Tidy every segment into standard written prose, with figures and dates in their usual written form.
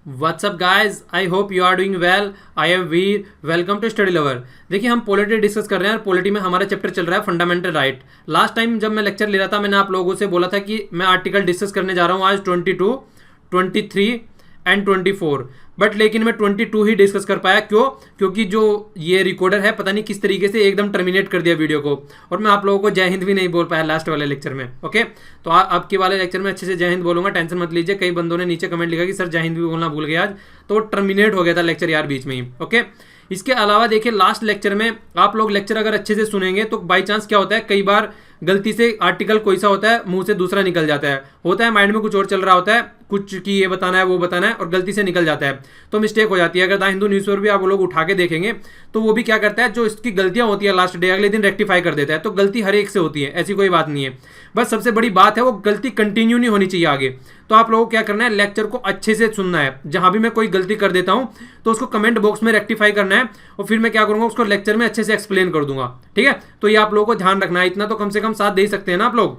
WhatsApp guys, I hope you are doing well. I am Veer, welcome to study lover. देखिए, हम polity discuss कर रहे हैं और पॉलिटी में हमारा चैप्टर चल रहा है फंडामेंटल राइट। लास्ट टाइम जब मैं लेक्चर ले रहा था, मैंने आप लोगों से बोला था कि मैं आर्टिकल डिस्कस करने जा रहा हूँ आज 22, 23 एंड 24, बट लेकिन मैं 22 ही डिस्कस कर पाया। क्यों? क्योंकि जो ये रिकॉर्डर है पता नहीं किस तरीके से एकदम टर्मिनेट कर दिया वीडियो को, और मैं आप लोगों को जय हिंद भी नहीं बोल पाया लास्ट वाले लेक्चर में। ओके, तो अब के वाले लेक्चर में अच्छे से जय हिंद बोलूंगा, टेंशन मत लीजिए। कई बंदों ने नीचे कमेंट लिखा कि सर जय हिंद भी बोलना भूल गए आज, तो टर्मिनेट हो गया था लेक्चर यार बीच में ही। ओके, इसके अलावा देखिए, लास्ट लेक्चर में आप लोग लेक्चर अगर अच्छे से सुनेंगे तो बाई चांस क्या होता है, कई बार गलती से आर्टिकल कोई सा होता है मुंह से दूसरा निकल जाता है माइंड में कुछ और चल रहा होता है, कुछ कि ये बताना है वो बताना है, और गलती से निकल जाता है तो मिस्टेक हो जाती है। अगर द हिंदू न्यूज़पेपर भी आप लोग उठा के देखेंगे तो वो भी क्या करता है, जो इसकी गलतियां होती है लास्ट डे अगले दिन रेक्टिफाई कर देता है। तो गलती हर एक से होती है, ऐसी कोई बात नहीं है। बस सबसे बड़ी बात है वो गलती कंटिन्यू नहीं होनी चाहिए आगे। तो आप लोगों को क्या करना है, लेक्चर को अच्छे से सुनना है। जहां भी मैं कोई गलती कर देता हूं तो उसको कमेंट बॉक्स में रेक्टिफाई करना है, और फिर मैं क्या करूंगा, उसको लेक्चर में अच्छे से एक्सप्लेन कर दूंगा। ठीक है, तो ये आप लोगों को ध्यान रखना है। इतना तो कम से कम साथ दे ही सकते हैं ना आप लोग।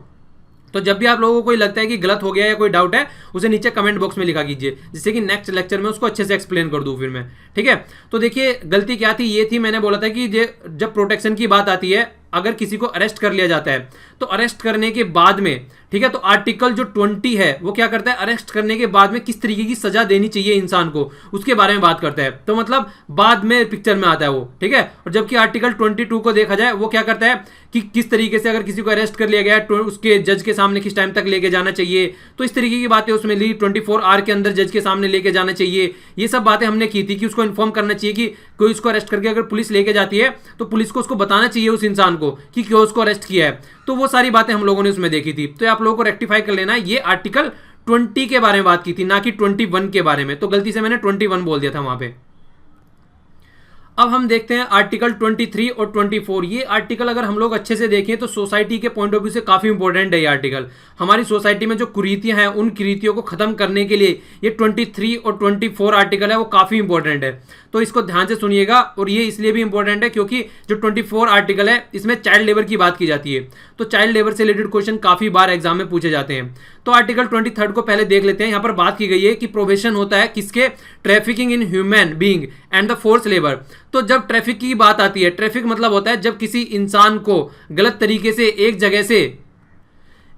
तो जब भी आप लोगों को कोई लगता है कि गलत हो गया या कोई डाउट है, उसे नीचे कमेंट बॉक्स में लिखा कीजिए, जिससे कि नेक्स्ट लेक्चर में उसको अच्छे से एक्सप्लेन कर दूं फिर मैं। ठीक है, तो देखिए गलती क्या थी, ये थी मैंने बोला था कि जब प्रोटेक्शन की बात आती है, अगर किसी को अरेस्ट कर लिया जाता है तो अरेस्ट करने के बाद में, ठीक है, तो आर्टिकल जो 20 है वो क्या करता है, अरेस्ट करने के बाद में किस तरीके की सजा देनी चाहिए इंसान को, उसके बारे में बात करता है। तो मतलब बाद में पिक्चर में आता है वो। ठीक है, और जबकि आर्टिकल 22 को देखा जाए, वो क्या करता है कि किस तरीके से अगर किसी को अरेस्ट कर लिया गया है तो उसके जज के सामने किस टाइम तक लेके जाना चाहिए, तो इस तरीके की बातें उसमें ली। 24 आवर के अंदर जज के सामने लेके जाना चाहिए, ये सब बातें हमने की थी कि उसको इन्फॉर्म करना चाहिए कि कोई उसको अरेस्ट करके अगर पुलिस लेके जाती है तो पुलिस को उसको बताना चाहिए उस इंसान को कि क्यों उसको अरेस्ट किया है। तो वो सारी बातें हम लोगों ने उसमें देखी थी। तो आप लोगों को रेक्टिफाई कर लेना, ये आर्टिकल 20 के बारे में बात की थी, ना कि 21 के बारे में। तो गलती से मैंने 21 बोल दिया था वहां पे। अब हम देखते हैं आर्टिकल 23 और 24। ये आर्टिकल अगर हम लोग अच्छे से देखें तो सोसाइटी के पॉइंट ऑफ व्यू से काफी इंपॉर्टेंट है ये आर्टिकल। हमारी सोसाइटी में जो कुरीतियां हैं उन कुरीतियों को खत्म करने के लिए ये 23 और 24 आर्टिकल है वो काफी इंपॉर्टेंट है। तो इसको ध्यान से सुनिएगा। और ये इसलिए भी इंपॉर्टेंट है क्योंकि जो 24 आर्टिकल है इसमें चाइल्ड लेबर की बात की जाती है। तो चाइल्ड लेबर से रिलेटेड क्वेश्चन काफी बार एग्जाम में पूछे जाते हैं। तो आर्टिकल 23 को पहले देख लेते हैं। यहां पर बात की गई है कि प्रोहिबिशन होता है किसके, trafficking in human being and the force labour. तो जब ट्रैफिक की बात आती है, ट्रैफिक मतलब होता है जब किसी इंसान को गलत तरीके से एक जगह से,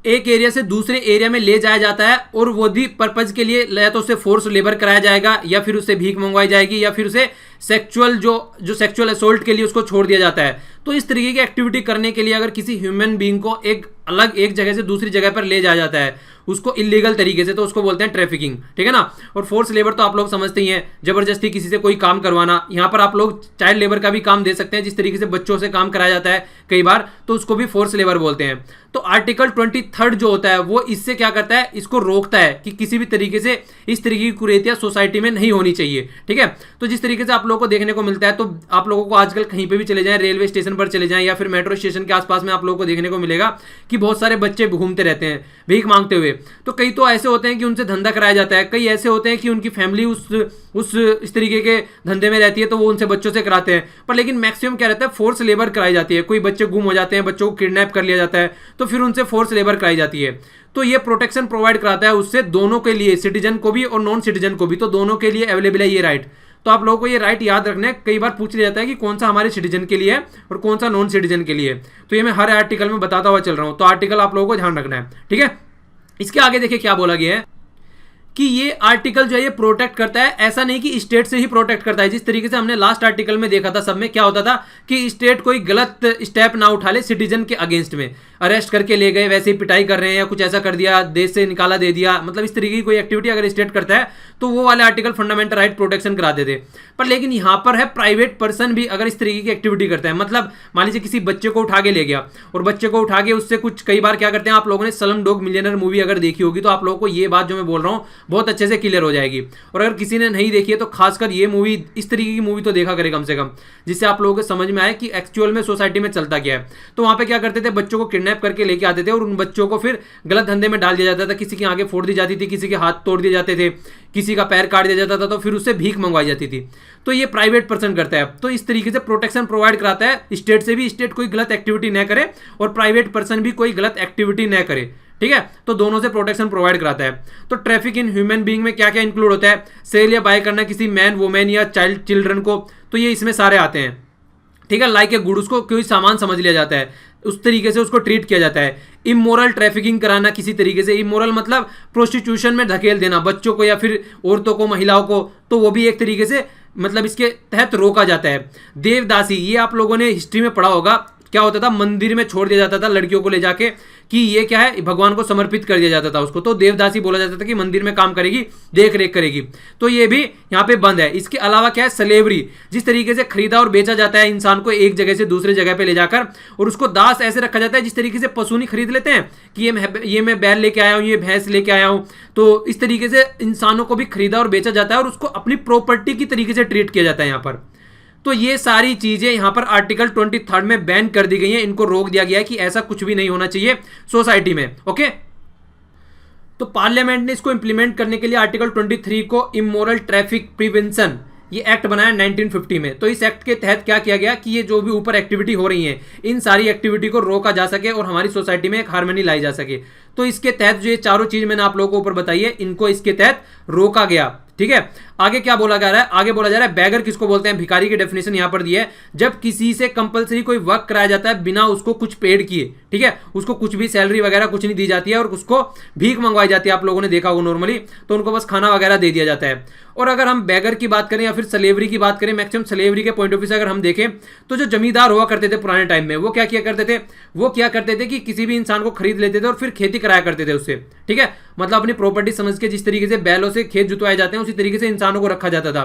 एक एरिया से दूसरे एरिया में ले जाया जाता है, और वो भी पर्पज के लिए, या तो उसे फोर्स लेबर कराया जाएगा, या फिर उसे भीख मंगवाई जाएगी, या फिर उसे सेक्सुअल जो सेक्सुअल असोल्ट के लिए उसको छोड़ दिया जाता है। तो इस तरीके की एक्टिविटी करने के लिए अगर किसी ह्यूमन बीइंग को एक जगह से दूसरी जगह पर ले जाया जाता है उसको इलीगल तरीके से, तो उसको बोलते हैं ट्रैफिकिंग। ठीक है ना। और फोर्स लेबर तो आप लोग समझते ही हैं, जबरदस्ती किसी से कोई काम करवाना। यहां पर आप लोग चाइल्ड लेबर का भी काम दे सकते हैं, जिस तरीके से बच्चों से काम कराया जाता है कई बार, तो उसको भी फोर्स लेबर बोलते हैं। तो आर्टिकल 23 जो होता है वो इससे क्या करता है, इसको रोकता है कि किसी भी तरीके से इस तरीके की कुरीतियां सोसाइटी में नहीं होनी चाहिए। ठीक है, तो जिस तरीके से आप लोगों को देखने को मिलता है, तो आप लोगों को आजकल कहीं पे भी चले जाएं, रेलवे स्टेशन पर चले जाएं या फिर मेट्रो स्टेशन के आसपास में आप लोगों को देखने को मिलेगा कि बहुत सारे बच्चे घूमते रहते हैं भीख मांगते हुए। तो कई तो ऐसे होते हैं कि उनसे धंधा कराया जाता है, कई ऐसे होते हैं कि उनकी फैमिली इस तरीके के धंधे में रहती है, तो वो उनसे बच्चों से कराते हैं। पर लेकिन मैक्सिमम क्या रहता है, फोर्स लेबर कराई जाती है। कोई बच्चे गुम हो जाते हैं, बच्चों को किडनैप कर लिया जाता है, तो फिर उनसे फोर्स लेबर कराई जाती है। तो ये प्रोटेक्शन प्रोवाइड कराता है उससे, दोनों के लिए, सिटीजन को भी और नॉन सिटीजन को भी, तो दोनों के लिए अवेलेबल है ये राइट। तो आप लोगों को ये राइट याद रखना है। कई बार पूछ लिया जाता है कि कौन सा हमारे सिटीजन के लिए है और कौन सा नॉन सिटीजन के लिए है, तो ये मैं हर आर्टिकल में बताता हुआ चल रहा हूं। तो आर्टिकल आप लोगों को ध्यान रखना है। ठीक है, इसके आगे देखिए क्या बोला गया है कि ये आर्टिकल जो है ये प्रोटेक्ट करता है, ऐसा नहीं कि स्टेट से ही प्रोटेक्ट करता है। जिस तरीके से हमने लास्ट आर्टिकल में देखा था, सब में क्या होता था कि स्टेट कोई गलत स्टेप ना उठा ले सिटीजन के अगेंस्ट में, अरेस्ट करके ले गए, वैसे ही पिटाई कर रहे हैं या कुछ ऐसा कर दिया, देश से निकाला दे दिया, मतलब इस तरीके की कोई एक्टिविटी अगर स्टेट करता है तो वो वाले आर्टिकल फंडामेंटल राइट प्रोटेक्शन कराते थे। पर लेकिन यहां पर है प्राइवेट पर्सन भी अगर इस तरीके की एक्टिविटी करता है, मतलब मान लीजिए किसी बच्चे को उठा के ले गया, और बच्चे को उठा के उससे कुछ, कई बार क्या करते हैं, आप लोगों ने स्लम डॉग मिलियनेयर मूवी अगर देखी होगी तो आप लोगों को ये बात जो मैं बोल रहा हूं बहुत अच्छे से क्लियर हो जाएगी। और अगर किसी ने नहीं देखी है तो खासकर ये मूवी, इस तरीके की मूवी तो देखा करे कम से कम, जिससे आप लोगों को समझ में आए कि एक्चुअल में सोसाइटी में चलता क्या है। तो वहां पे क्या करते थे, बच्चों को किडनैप करके लेके आते थे और उन बच्चों को फिर गलत धंधे में डाल दिया जाता था। किसी की आंखें फोड़ दी जाती थी, किसी के हाथ तोड़ दिए जाते थे, किसी का पैर काट दिया जाता था, तो फिर उससे भीख मंगवाई जाती थी। तो ये प्राइवेट पर्सन करता है। तो इस तरीके से प्रोटेक्शन प्रोवाइड कराता है स्टेट से भी, स्टेट कोई गलत एक्टिविटी न करे और प्राइवेट पर्सन भी कोई गलत एक्टिविटी न करे। ठीक है, तो दोनों से प्रोटेक्शन प्रोवाइड कराता है। तो ट्रैफिक इन ह्यूमन बीइंग में क्या क्या इंक्लूड होता है, सेल या बाय करना किसी मैन वुमेन या चिल्ड्रन को, तो ये इसमें सारे आते हैं। ठीक है, लाइक ए गुड, उसको कोई सामान समझ लिया जाता है, उस तरीके से उसको ट्रीट किया जाता है। इमोरल ट्रैफिकिंग कराना किसी तरीके से, इमोरल मतलब प्रोस्टिट्यूशन में धकेल देना बच्चों को या फिर औरतों को, महिलाओं को, तो वो भी एक तरीके से मतलब इसके तहत रोका जाता है। देवदासी, ये आप लोगों ने हिस्ट्री में पढ़ा होगा, क्या होता था, मंदिर में छोड़ दिया जाता था लड़कियों को ले जाके कि ये क्या है, भगवान को समर्पित कर दिया जाता था उसको, तो देवदासी बोला जाता था कि मंदिर में काम करेगी, देख रेख करेगी, तो ये भी यहाँ पे बंद है। इसके अलावा क्या है, स्लेवरी, जिस तरीके से खरीदा और बेचा जाता है इंसान को एक जगह से दूसरे जगह पे ले जाकर, और उसको दास ऐसे रखा जाता है जिस तरीके से पशु नहीं खरीद लेते हैं कि ये मैं बैल लेके आया हूँ, ये भैंस लेके आया हूँ, तो इस तरीके से इंसानों को भी खरीदा और बेचा जाता है और उसको अपनी प्रॉपर्टी की तरीके से ट्रीट किया जाता है यहाँ पर। तो ये सारी चीजें यहाँ पर आर्टिकल 23 में बैन कर दी गई हैं, इनको रोक दिया गया है कि ऐसा कुछ भी नहीं होना चाहिए सोसाइटी में। ओके, तो पार्लियामेंट ने इसको इंप्लीमेंट करने के लिए आर्टिकल 23 को इमोरल ट्रैफिक प्रिवेंशन ये एक्ट बनाया 1950 में। तो इस एक्ट के तहत क्या किया गया कि ये जो भी ऊपर एक्टिविटी हो रही है, इन सारी एक्टिविटी को रोका जा सके और हमारी सोसाइटी में एक हार्मनी लाई जा सके। तो इसके तहत जो ये चारों चीज मैंने आप लोगों को ऊपर बताई है, इनको इसके तहत रोका गया। ठीक है, आगे क्या बोला जा रहा है, आगे बोला जा रहा है बैगर किसको बोलते हैं, भिखारी की डेफिनेशन यहां पर दी है, जब किसी से कंपलसरी कोई वर्क कराया जाता है बिना उसको कुछ पेड किए, ठीक है, उसको कुछ भी सैलरी वगैरह कुछ नहीं दी जाती है और उसको भीख मंगवाई जाती है, आप लोगों ने देखा होगा नॉर्मली, तो उनको बस खाना वगैरह दे दिया जाता है। और अगर हम बैगर की बात करें या फिर स्लेवरी की बात करें, मैक्सिमम स्लेवरी के पॉइंट ऑफ व्यू से अगर हम देखें तो जो जमींदार हुआ करते थे पुराने टाइम में, वो क्या किया करते थे, वो क्या करते थे कि किसी भी इंसान को खरीद लेते थे और फिर खेती कराया करते थे उससे। ठीक है, मतलब अपनी प्रॉपर्टी समझ के, जिस तरीके से बैलों से खेत जुतवाए जाते हैं उसी तरीके से इंसानों को रखा जाता था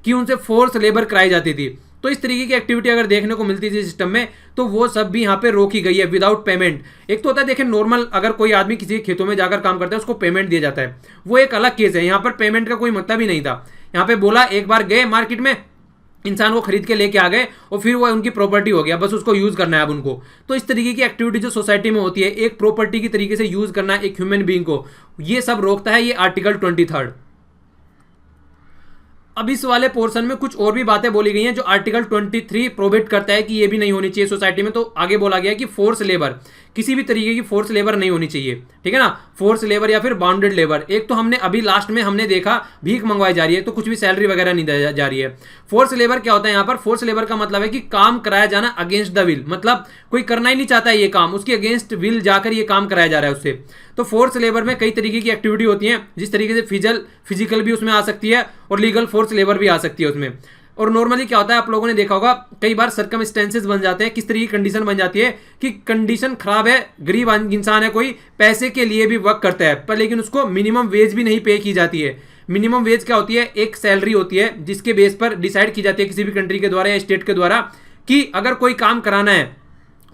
कि उनसे फोर्स लेबर कराई जाती थी। तो इस तरीके की एक्टिविटी अगर देखने को मिलती थी सिस्टम में, तो वो सब भी यहाँ पे रोकी गई है विदाउट पेमेंट। एक तो होता है देखिए नॉर्मल, अगर कोई आदमी किसी खेतों में जाकर काम करता है उसको पेमेंट दिया जाता है, वो एक अलग केस है। यहाँ पर पेमेंट का कोई मतलब ही नहीं था। यहाँ पे बोला एक बार गए मार्केट में, इंसान को खरीद के लेके आ गए और फिर वो उनकी प्रॉपर्टी हो गया, बस उसको यूज करना है अब उनको। तो इस तरीके की एक्टिविटी जो सोसाइटी में होती है, एक प्रॉपर्टी की तरीके से यूज करना एक ह्यूमन बीइंग को, ये सब रोकता है ये आर्टिकल 23। अब इस वाले पोर्शन में कुछ और भी बातें बोली गई हैं जो आर्टिकल 23 प्रोहिबिट करता है कि ये भी नहीं होनी चाहिए सोसाइटी में। तो आगे बोला गया कि फोर्स लेबर, किसी भी तरीके की फोर्स लेबर नहीं होनी चाहिए। ठीक है ना, फोर्स लेबर या फिर बाउंडेड लेबर। एक तो हमने अभी लास्ट में हमने देखा भीख मंगवाई जा रही है, तो कुछ भी सैलरी वगैरह नहीं दी जा रही है। फोर्स लेबर क्या होता है यहाँ पर, फोर्स लेबर का मतलब है कि काम कराया जाना अगेंस्ट द विल, मतलब कोई करना ही नहीं चाहता है ये काम, उसके अगेंस्ट विल जाकर ये काम कराया जा रहा है उससे। तो फोर्स लेबर में कई तरीके की एक्टिविटी होती है, जिस तरीके से फिजिकल भी उसमें आ सकती है और लीगल फोर्स लेबर भी आ सकती है उसमें। और नॉर्मली क्या होता है, आप लोगों ने देखा होगा कई बार सर्कमस्टेंसेस बन जाते हैं, किस तरीके की कंडीशन बन जाती है कि कंडीशन खराब है, गरीब इंसान है कोई, पैसे के लिए भी वर्क करता है पर लेकिन उसको मिनिमम वेज भी नहीं पे की जाती है। मिनिमम वेज क्या होती है, एक सैलरी होती है जिसके बेस पर डिसाइड की जाती है किसी भी कंट्री के द्वारा या स्टेट के द्वारा कि अगर कोई काम कराना है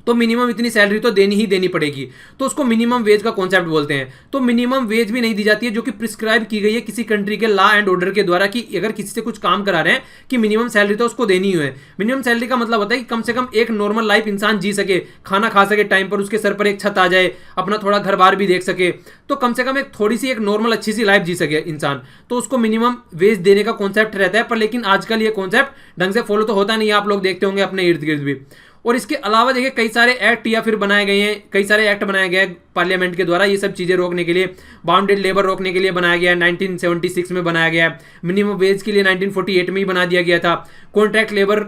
तो मिनिमम इतनी सैलरी तो देनी ही देनी पड़ेगी, तो उसको मिनिमम वेज का कॉन्सेप्ट बोलते हैं। तो मिनिमम वेज भी नहीं दी जाती है जो कि प्रिस्क्राइब की गई है किसी कंट्री के लॉ एंड ऑर्डर के द्वारा कि अगर किसी से कुछ काम करा रहे हैं कि मिनिमम सैलरी तो उसको देनी ही है। मिनिमम सैलरी का मतलब होता है कि कम से कम एक नॉर्मल लाइफ इंसान जी सके, खाना खा सके टाइम पर, उसके सर पर एक छत आ जाए, अपना थोड़ा घर बार भी देख सके, तो कम से कम एक थोड़ी सी एक नॉर्मल अच्छी सी लाइफ जी सके इंसान, तो उसको मिनिमम वेज देने का कॉन्सेप्ट रहता है। पर लेकिन आजकल ये कॉन्सेप्ट ढंग से फॉलो तो होता नहीं है, आप लोग देखते होंगे अपने इर्द गिर्द भी। और इसके अलावा देखिए कई सारे एक्ट या फिर बनाए गए हैं, कई सारे एक्ट बनाए गए हैं पार्लियामेंट के द्वारा ये सब चीज़ें रोकने के लिए। बाउंडेड लेबर रोकने के लिए बनाया गया है, 1976 में बनाया गया है। मिनिमम वेज के लिए 1948 में ही बना दिया गया था। कॉन्ट्रैक्ट लेबर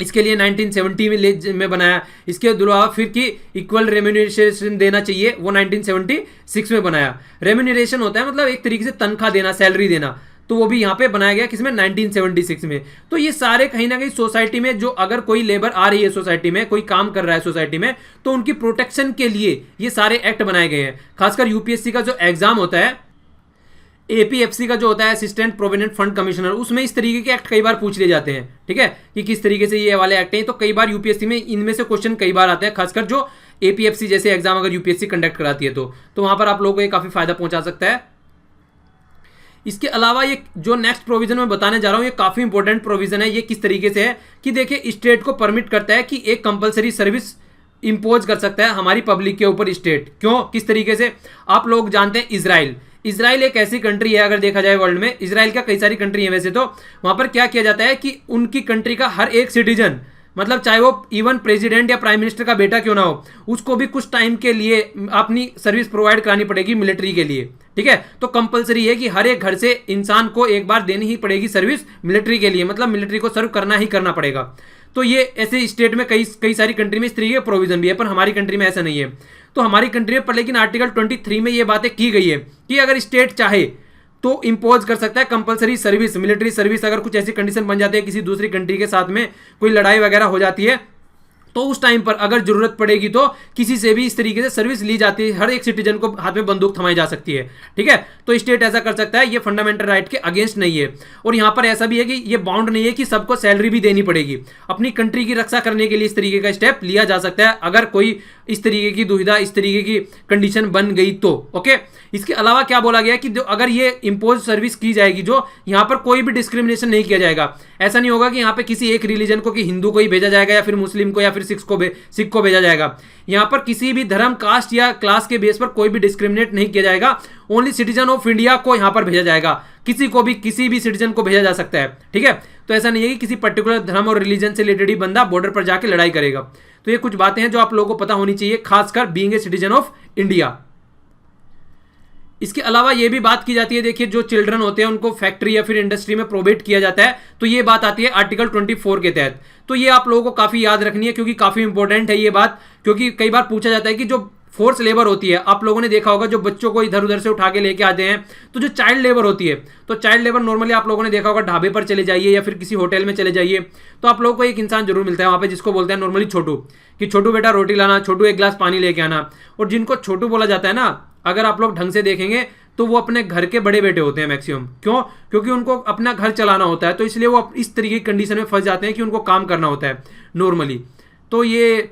इसके लिए 1970 में बनाया। इसके अलावा फिर कि इक्वल रेम्यूनरेशन देना चाहिए, वो 1976 में बनाया। रेम्यूनरेशन होता है मतलब एक तरीके से तनख्वाह देना, सैलरी देना, तो वो भी यहाँ पे बनाया गया किसमें, 1976 में। तो ये सारे कहीं ना कहीं सोसाइटी में जो अगर कोई लेबर आ रही है सोसाइटी में, कोई काम कर रहा है सोसाइटी में, तो उनकी प्रोटेक्शन के लिए ये सारे एक्ट बनाए गए हैं। खासकर यूपीएससी का जो एग्जाम होता है, एपीएफसी का जो होता है असिस्टेंट प्रोविडेंट फंड कमिश्नर, उसमें इस तरीके के एक्ट कई बार पूछ लिए जाते हैं। ठीक है, कि किस तरीके से ये वाले एक्ट हैं, तो कई बार यूपीएससी में इनमें से क्वेश्चन कई बार आते हैं, खासकर जो एपीएफसी जैसे एग्जाम अगर यूपीएससी कंडक्ट कराती है तो वहां पर आप लोगों को ये काफी फायदा पहुंचा सकता है। इसके अलावा ये जो नेक्स्ट प्रोविजन मैं बताने जा रहा हूं, ये काफी इंपॉर्टेंट प्रोविजन है। ये किस तरीके से है कि देखिए स्टेट को परमिट करता है कि एक कंपलसरी सर्विस इंपोज कर सकता है हमारी पब्लिक के ऊपर स्टेट। क्यों, किस तरीके से, आप लोग जानते हैं इजराइल एक ऐसी कंट्री है, अगर देखा जाए वर्ल्ड में, इजराइल का कई सारी कंट्री है वैसे तो, वहां पर क्या किया जाता है कि उनकी कंट्री का हर एक सिटीजन मतलब चाहे वो इवन प्रेसिडेंट या प्राइम मिनिस्टर का बेटा क्यों ना हो, उसको भी कुछ टाइम के लिए अपनी सर्विस प्रोवाइड करानी पड़ेगी मिलिट्री के लिए। ठीक है, तो कंपलसरी है कि हर एक घर से इंसान को एक बार देनी ही पड़ेगी सर्विस मिलिट्री के लिए, मतलब मिलिट्री को सर्व करना ही करना पड़ेगा। तो ये ऐसे स्टेट में कई सारी कंट्री में इस तरीके का प्रोविजन भी है, पर हमारी कंट्री में ऐसा नहीं है। तो हमारी कंट्री में पर लेकिन आर्टिकल 23 में ये बातें की गई है कि अगर स्टेट चाहे तो इम्पोज कर सकता है कंपलसरी सर्विस, मिलिट्री सर्विस। अगर कुछ ऐसी कंडीशन बन जाती है, किसी दूसरी कंट्री के साथ में कोई लड़ाई वगैरह हो जाती है, तो उस टाइम पर अगर जरूरत पड़ेगी तो किसी से भी इस तरीके से सर्विस ली जाती है, हर एक सिटीजन को हाथ में बंदूक थमाई जा सकती है। ठीक है, तो स्टेट ऐसा कर सकता है, ये फंडामेंटल राइट के अगेंस्ट नहीं है। और यहाँ पर ऐसा भी है कि ये बाउंड नहीं है कि सबको सैलरी भी देनी पड़ेगी, अपनी कंट्री की रक्षा करने के लिए इस तरीके का स्टेप लिया जा सकता है अगर कोई इस तरीके की दुविधा, इस तरीके की कंडीशन बन गई तो। ओके, इसके अलावा क्या बोला गया कि जो अगर ये इंपोज सर्विस की जाएगी, जो यहाँ पर कोई भी डिस्क्रिमिनेशन नहीं किया जाएगा। ऐसा नहीं होगा कि यहाँ पे किसी एक रिलीजन को, कि हिंदू को ही भेजा जाएगा या फिर मुस्लिम को या फिर सिख को भेजा जाएगा। यहाँ पर किसी भी धर्म, कास्ट या क्लास के बेस पर कोई भी डिस्क्रिमिनेट नहीं किया जाएगा। ओनली सिटीजन ऑफ इंडिया को यहाँ पर भेजा जाएगा, किसी को भी, किसी भी सिटीजन को भेजा जा सकता है। ठीक है, तो ऐसा नहीं है कि किसी पर्टिकुलर धर्म और रिलीजन से रिलेटेड ही बंदा बॉर्डर पर जाके लड़ाई करेगा। तो ये कुछ बातें हैं जो आप लोगों को पता होनी चाहिए, खासकर being a citizen of India. इसके अलावा ये भी बात की जाती है, देखिए जो चिल्ड्रन होते हैं उनको फैक्ट्री या फिर इंडस्ट्री में प्रोबेट किया जाता है, तो ये बात आती है आर्टिकल 24 के तहत। तो ये आप लोगों को काफी याद रखनी है, क्योंकि काफी इंपॉर्टेंट है ये बात, क्योंकि कई बार पूछा जाता है कि जो फोर्स लेबर होती है, आप लोगों ने देखा होगा जो बच्चों को इधर उधर से उठा के लेके आते हैं, तो जो चाइल्ड लेबर होती है, तो चाइल्ड लेबर नॉर्मली आप लोगों ने देखा होगा, ढाबे पर चले जाइए या फिर किसी होटल में चले जाइए, तो आप लोगों को एक इंसान जरूर मिलता है वहां पे जिसको बोलते हैं नॉर्मली छोटू, कि छोटू बेटा रोटी लाना, छोटू एक गिलास पानी लेके आना। और जिनको छोटू बोला जाता है ना, अगर आप लोग ढंग से देखेंगे तो वो अपने घर के बड़े बेटे होते हैं मैक्सिमम। क्यों? क्योंकि उनको अपना घर चलाना होता है, तो इसलिए वो इस तरीके की कंडीशन में फंस जाते हैं कि उनको काम करना होता है नॉर्मली। तो ये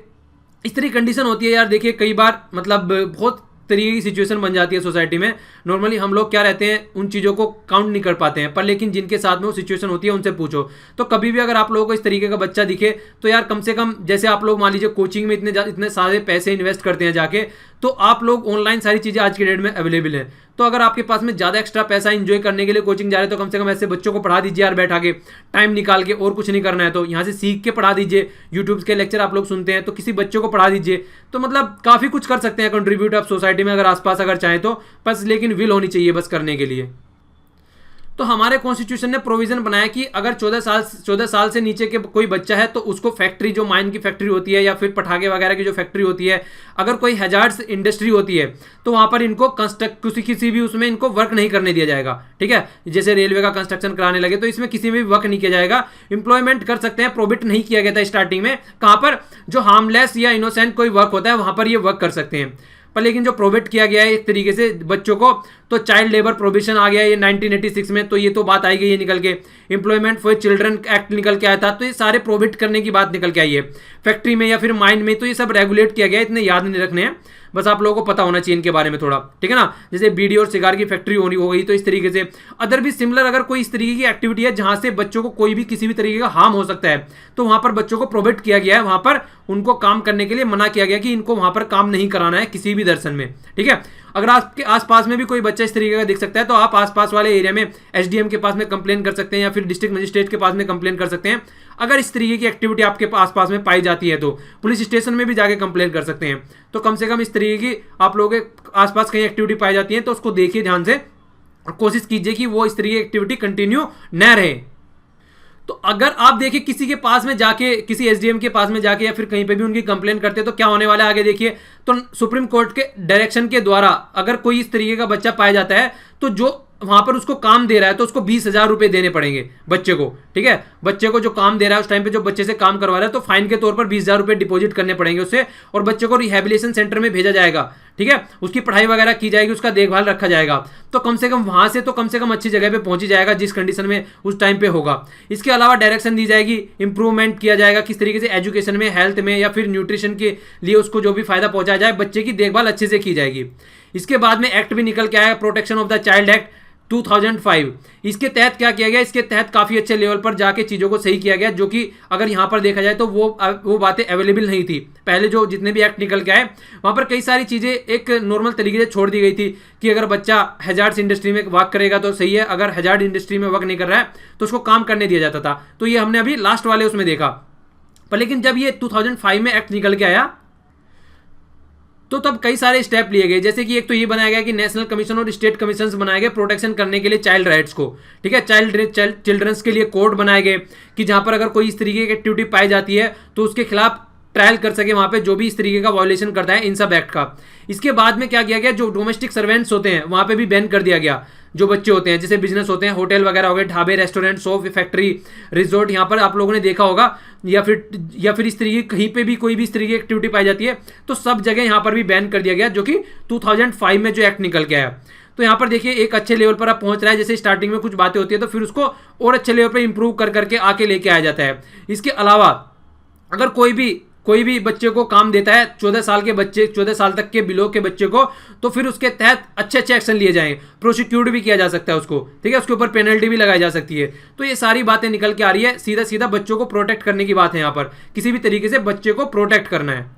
इस तरह की कंडीशन होती है यार। देखिए कई बार मतलब बहुत तरीके की सिचुएशन बन जाती है सोसाइटी में। नॉर्मली हम लोग क्या रहते हैं, उन चीज़ों को काउंट नहीं कर पाते हैं, पर लेकिन जिनके साथ में वो सिचुएशन होती है उनसे पूछो। तो कभी भी अगर आप लोगों को इस तरीके का बच्चा दिखे, तो यार कम से कम, जैसे आप लोग मान लीजिए कोचिंग में इतने सारे पैसे इन्वेस्ट करते हैं जाके, तो आप लोग ऑनलाइन सारी चीज़ें आज की डेट में अवेलेबल है। तो अगर आपके पास में ज़्यादा एक्स्ट्रा पैसा एंजॉय करने के लिए कोचिंग जा रहे हैं, तो कम से कम ऐसे बच्चों को पढ़ा दीजिए यार, बैठा के टाइम निकाल के, और कुछ नहीं करना है तो यहाँ से सीख के पढ़ा दीजिए। यूट्यूब के लेक्चर आप लोग सुनते हैं तो किसी बच्चों को पढ़ा दीजिए। तो मतलब काफ़ी कुछ कर सकते हैं कंट्रीब्यूट आप सोसाइटी में, अगर आसपास अगर चाहें तो, बस लेकिन विल होनी चाहिए बस करने के लिए। तो हमारे कॉन्स्टिट्यूशन ने प्रोविजन बनाया कि अगर 14 साल से नीचे के कोई बच्चा है तो उसको फैक्ट्री, जो माइन की फैक्ट्री होती है या फिर पटाखे वगैरह की जो फैक्ट्री होती है, अगर कोई हैजार्ड्स इंडस्ट्री होती है तो वहां पर इनको किसी भी उसमें इनको वर्क नहीं करने दिया जाएगा। ठीक है, जैसे रेलवे का कंस्ट्रक्शन कराने लगे तो इसमें किसी में भी वर्क नहीं किया जाएगा। इंप्लॉयमेंट कर सकते हैं, प्रोहिबिट नहीं किया गया था स्टार्टिंग में। कहां पर? जो हार्मलेस या इनोसेंट कोई वर्क होता है वहां पर ये वर्क कर सकते हैं। पर लेकिन जो प्रोहिबिट किया गया है एक तरीके से बच्चों को, तो चाइल्ड लेबर प्रोविजन आ गया है ये 1986 में, तो ये तो बात आई गई है निकल के। एम्प्लॉयमेंट फॉर चिल्ड्रन एक्ट निकल के आया था, तो ये सारे प्रोहिबिट करने की बात निकल के आई है। फैक्ट्री में या फिर माइन में तो ये सब रेगुलेट किया गया है, इतने याद नहीं रखने हैं, बस आप लोगों को पता होना चाहिए इनके बारे में थोड़ा। ठीक है ना, जैसे बीड़ी और सिगार की फैक्ट्री होनी हो गई, तो इस तरीके से अदर भी सिमिलर अगर कोई इस तरीके की एक्टिविटी है जहां से बच्चों को कोई भी किसी भी तरीके का हार्म हो सकता है, तो वहां पर बच्चों को प्रोहिबिट किया गया है, वहां पर उनको काम करने के लिए मना किया गया कि इनको वहां पर काम नहीं कराना है किसी भी दर्शन में। ठीक है, अगर आपके आसपास में भी कोई बच्चा इस तरीके का दिख सकता है तो आप आसपास वाले एरिया में एसडीएम के पास में कंप्लेन कर सकते हैं या फिर डिस्ट्रिक्ट मजिस्ट्रेट के पास में कंप्लेन कर सकते हैं। अगर इस तरीके की एक्टिविटी आपके आसपास में पाई जाती है तो पुलिस स्टेशन में भी जाके कंप्लेन कर सकते हैं। तो कम से कम इस तरीके की आप लोगों के आसपास कहीं एक्टिविटी पाई जाती है तो उसको देखिए ध्यान से, कोशिश कीजिए कि वो इस तरीके की एक्टिविटी कंटिन्यू न रहे। तो अगर आप देखिए किसी के पास में जाके, किसी एसडीएम के पास में जाके या फिर कहीं पे भी उनकी कंप्लेन करते हैं तो क्या होने वाला है आगे देखिए। तो सुप्रीम कोर्ट के डायरेक्शन के द्वारा अगर कोई इस तरीके का बच्चा पाया जाता है तो जो वहां पर उसको काम दे रहा है तो उसको 20,000 रुपए देने पड़ेंगे बच्चे को। ठीक है, बच्चे को जो काम दे रहा है उस टाइम पे जो बच्चे से काम करवा रहा है तो फाइन के तौर पर 20,000 रुपए डिपॉजिट करने पड़ेंगे उससे, और बच्चे को रिहेबिलिटेशन सेंटर में भेजा जाएगा। ठीक है, उसकी पढ़ाई वगैरह की जाएगी, उसका देखभाल रखा जाएगा, तो कम से कम वहां से तो कम से कम अच्छी जगह पे पहुंची जाएगा जिस कंडीशन में उस टाइम पे होगा। इसके अलावा डायरेक्शन दी जाएगी, इंप्रूवमेंट किया जाएगा किस तरीके से एजुकेशन में, हेल्थ में या फिर न्यूट्रिशन के लिए उसको जो भी फायदा पहुंचाया जाए, बच्चे की देखभाल अच्छे से की जाएगी। इसके बाद में एक्ट भी निकल के आया, protection of the child act 2005। इसके तहत क्या किया गया, इसके तहत काफी अच्छे लेवल पर जाके चीजों को सही किया गया, जो कि अगर यहां पर देखा जाए तो वो बातें अवेलेबल नहीं थी पहले। जो जितने भी एक्ट निकल के आए वहां पर कई सारी चीजें एक नॉर्मल तरीके से छोड़ दी गई थी कि अगर बच्चा हैजार्ड्स इंडस्ट्री में वर्क करेगा तो सही है, अगर हैजार्ड इंडस्ट्री में वर्क नहीं कर रहा है तो उसको काम करने दिया जाता था। तो ये हमने अभी लास्ट वाले उसमें देखा। पर लेकिन जब ये 2005 में एक्ट निकल के आया तो तब कई सारे स्टेप लिए गए, जैसे कि एक तो ये बनाया गया कि नेशनल कमीशन और स्टेट कमीशन बनाए गए प्रोटेक्शन करने के लिए चाइल्ड राइट्स को, ठीक है। चिल्ड्रंस के लिए कोर्ट बनाए गए कि जहां पर अगर कोई इस तरीके की एक्टिविटी पाई जाती है तो उसके खिलाफ ट्रायल कर सके वहां पे जो भी इस तरीके का वायोलेशन करता है इन सब एक्ट का। इसके बाद में क्या किया गया, जो डोमेस्टिक सर्वेंट्स होते हैं वहां पे भी बैन कर दिया गया। जो बच्चे होते हैं, जैसे बिजनेस होते हैं, होटल वगैरह हो गए, ढाबे, रेस्टोरेंट, शॉप, फैक्ट्री, रिजॉर्ट, यहाँ पर आप लोगों ने देखा होगा, या फिर इस तरीके कहीं पे भी कोई भी इस तरीके की एक्टिविटी पाई जाती है तो सब जगह यहाँ पर भी बैन कर दिया गया, जो कि 2005 में जो एक्ट निकल के आया। तो यहाँ पर देखिए एक अच्छे लेवल पर आप पहुंच रहा है, जैसे स्टार्टिंग में कुछ बातें होती है तो फिर उसको और अच्छे लेवल पर इंप्रूव कर करके आके लेके आया जाता है। इसके अलावा अगर कोई भी बच्चे को काम देता है, 14 साल के बच्चे, 14 साल तक के बिलो के बच्चे को, तो फिर उसके तहत अच्छे एक्शन लिए जाएंगे, प्रोसिक्यूट भी किया जा सकता है उसको, ठीक है, उसके ऊपर पेनल्टी भी लगाई जा सकती है। तो ये सारी बातें निकल के आ रही है, सीधा बच्चों को प्रोटेक्ट करने की बात है, यहाँ पर किसी भी तरीके से बच्चे को प्रोटेक्ट करना है।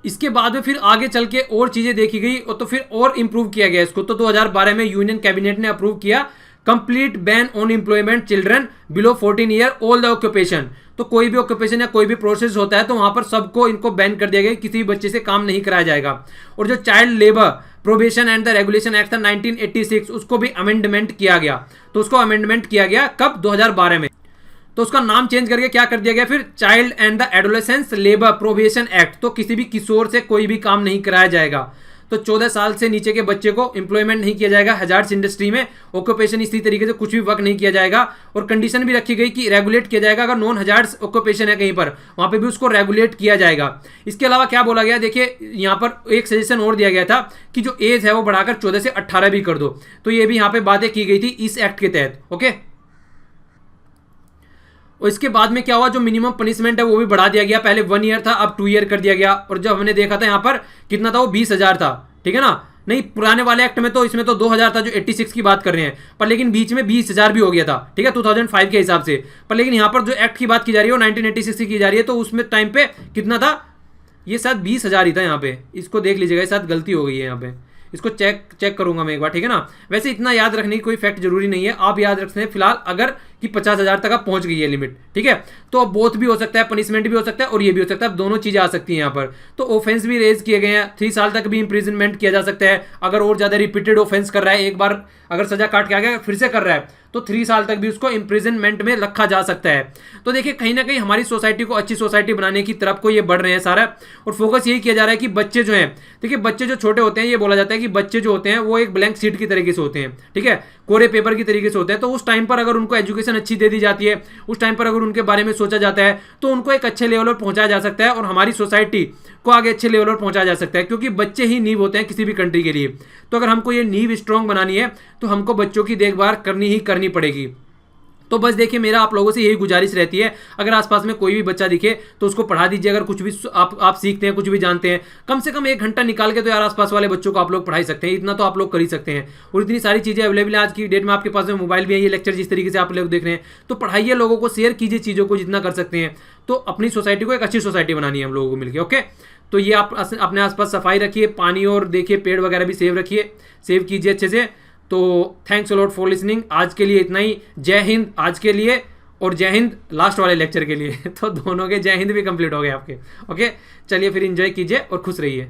इसके बाद में फिर आगे चल के और चीजें देखी गई और तो फिर और इंप्रूव किया गया इसको। तो 2012 में यूनियन कैबिनेट ने अप्रूव किया complete ban on employment children below 14 year all the occupation. तो कोई भी ऑक्यूपेशन या कोई भी प्रोसेस होता है तो वहां पर सबको इनको बैन कर दिया गया, किसी भी बच्चे से काम नहीं कराया जाएगा। और जो child labour probation and the regulation act था 1986 उसको भी अमेंडमेंट किया गया। तो उसको अमेंडमेंट किया गया कब, 2012 में। तो उसका नाम चेंज करके क्या कर दिया गया फिर, child and the adolescence labour probation act. तो किसी भी किशोर से कोई भी काम नहीं कराया जाएगा। तो 14 साल से नीचे के बच्चे को एम्प्लॉयमेंट नहीं किया जाएगा हजार्ड्स इंडस्ट्री में, ऑक्यूपेशन इसी तरीके से कुछ भी वर्क नहीं किया जाएगा। और कंडीशन भी रखी गई कि रेगुलेट किया जाएगा, अगर नॉन हजार्ड्स ऑक्यूपेशन है कहीं पर वहां पे भी उसको रेगुलेट किया जाएगा। इसके अलावा क्या बोला गया, देखिए यहाँ पर एक सजेशन और दिया गया था कि जो एज है वो बढ़ाकर 14 से 18 भी कर दो। तो ये भी यहाँ पे बातें की गई थी इस एक्ट के तहत, ओके। और इसके बाद में क्या हुआ, जो मिनिमम पनिशमेंट है वो भी बढ़ा दिया गया, पहले 1 ईयर था अब 2 ईयर कर दिया गया। और जब हमने देखा था यहाँ पर कितना था, वो 20,000 था, ठीक है ना। नहीं, पुराने वाले एक्ट में तो इसमें तो 2,000 था जो 86 की बात कर रहे हैं, पर लेकिन बीच में 20,000 भी हो गया था, ठीक है, 2005 के हिसाब से। पर लेकिन यहाँ पर जो एक्ट की बात की जा रही है वो 1986 की जा रही है, तो उसमें टाइम पे कितना था, ये शायद 20,000 ही था यहाँ पे। इसको देख लीजिएगा, शायद गलती हो गई है यहाँ पे, इसको चेक करूंगा मैं एक बार, ठीक है ना। वैसे इतना याद रखने की कोई फैक्ट जरूरी नहीं है, आप याद रखते हैं फिलहाल अगर कि 50,000 तक आप पहुंच गई है लिमिट, ठीक है। तो अब बोथ भी हो सकता है, पनिशमेंट भी हो सकता है और ये भी हो सकता है, अब दोनों चीजें आ सकती हैं यहाँ पर। तो ऑफेंस भी रेज किए गए हैं, 3 साल तक भी इंप्रिजनमेंट किया जा सकता है। अगर और ज्यादा रिपीटेड ऑफेंस कर रहा है, एक बार अगर सजा काट के आ गया फिर से कर रहा है तो 3 साल तक भी उसको इंप्रिजनमेंट में रखा जा सकता है। तो देखिए कहीं ना कहीं हमारी सोसाइटी को अच्छी सोसाइटी बनाने की तरफ को ये बढ़ रहे हैं सारा, और फोकस यही किया जा रहा है कि बच्चे जो हैं, देखिए बच्चे जो छोटे होते हैं, ये बोला जाता है कि बच्चे जो होते हैं वो एक ब्लैंक शीट की तरीके से होते हैं, ठीक है, कोरे पेपर की तरीके से होते हैं। तो उस टाइम पर अगर उनको एजुकेशन अच्छी दे दी जाती है, उस टाइम पर अगर उनके बारे में सोचा जाता है तो उनको एक अच्छे लेवल पर पहुंचाया जा सकता है और हमारी सोसाइटी को आगे अच्छे लेवल पर पहुंचाया जा सकता है, क्योंकि बच्चे ही नींव होते हैं किसी भी कंट्री के लिए। तो अगर हमको ये नींव स्ट्रांग बनानी है तो हमको बच्चों की देखभाल करनी ही करनी पड़ेगी। तो बस देखिए मेरा आप लोगों से यही गुजारिश रहती है, अगर आसपास में कोई भी बच्चा दिखे तो उसको पढ़ा दीजिए। अगर कुछ भी आप सीखते हैं, कुछ भी जानते हैं, कम से कम 1 घंटा निकाल के तो यार आसपास वाले बच्चों को आप लोग पढ़ाई सकते हैं, इतना तो आप लोग कर ही सकते हैं। और इतनी सारी चीज़ें अवेलेबल है आज की डेट में, आपके पास में मोबाइल भी है, ये लेक्चर जिस तरीके से आप लोग देख रहे हैं, तो पढ़ाइए, लोगों को शेयर कीजिए चीज़ों को जितना कर सकते हैं। तो अपनी सोसाइटी को एक अच्छी सोसाइटी बनानी है हम लोगों को मिलकर, ओके। तो ये आप अपने आसपास सफाई रखिए, पानी और देखिए पेड़ वगैरह भी सेव कीजिए अच्छे से। तो thanks a lot for listening, आज के लिए इतना ही। जय हिंद आज के लिए, और जय हिंद लास्ट वाले लेक्चर के लिए। तो दोनों के जय हिंद भी कंप्लीट हो गए आपके, ओके। चलिए फिर एंजॉय कीजिए और खुश रहिए।